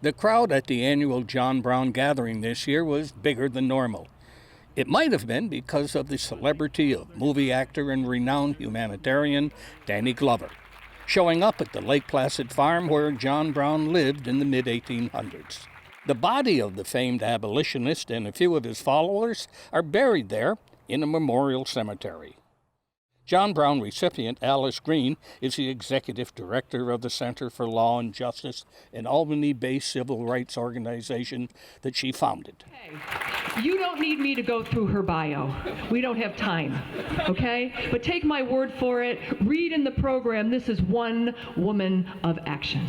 The crowd at the annual John Brown gathering this year was bigger than normal. It might have been because of the celebrity of movie actor and renowned humanitarian Danny Glover, showing up at the Lake Placid farm where John Brown lived in the mid-1800s. The body of the famed abolitionist and a few of his followers are buried there in a memorial cemetery. John Brown recipient Alice Green is the executive director of the Center for Law and Justice, an Albany-based civil rights organization that she founded. Hey, you don't need me to go through her bio. We don't have time, okay? But take my word for it. Read in the program, this is one woman of action,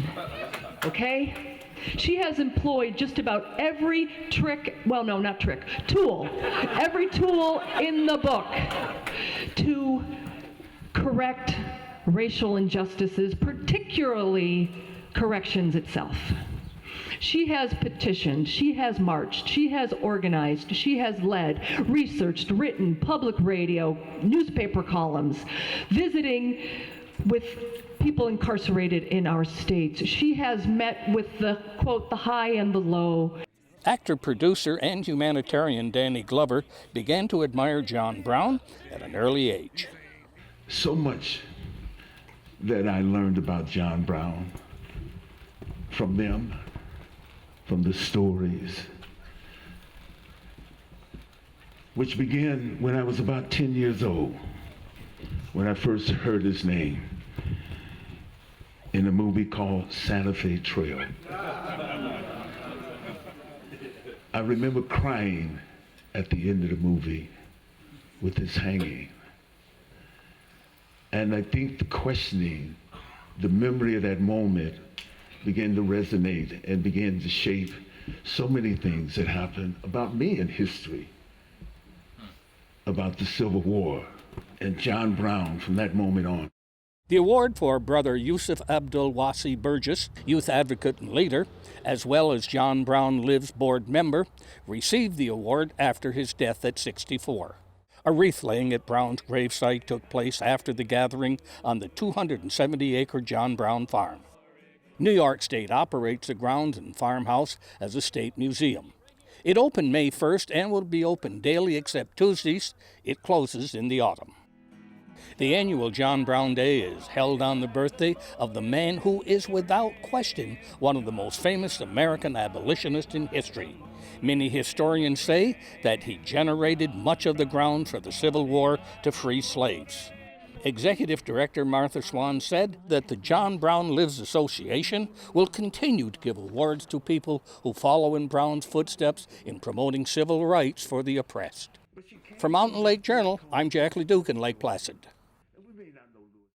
okay? She has employed just about every tool, every tool in the book to correct racial injustices, particularly corrections itself. She has petitioned, she has marched, she has organized, she has led, researched, written, public radio, newspaper columns, visiting with people incarcerated in our states. She has met with the, quote, the high and the low. Actor, producer, and humanitarian Danny Glover began to admire John Brown at an early age. So much that I learned about John Brown from them, from the stories, which began when I was about 10 years old, when I first heard his name in a movie called Santa Fe Trail. I remember crying at the end of the movie with his hanging. And I think the questioning, the memory of that moment began to resonate and began to shape so many things that happened about me in history, about the Civil War, and John Brown from that moment on. The award for Brother Yusuf Abdul Wasi Burgess, youth advocate and leader, as well as John Brown Lives board member, received the award after his death at 64. A wreath-laying at Brown's gravesite took place after the gathering on the 270-acre John Brown farm. New York State operates the grounds and farmhouse as a state museum. It opened May 1st and will be open daily except Tuesdays. It closes in the autumn. The annual John Brown Day is held on the birthday of the man who is without question one of the most famous American abolitionists in history. Many historians say that he generated much of the ground for the Civil War to free slaves. Executive Director Martha Swan said that the John Brown Lives Association will continue to give awards to people who follow in Brown's footsteps in promoting civil rights for the oppressed. For Mountain Lake Journal, I'm Jack LeDuc in Lake Placid.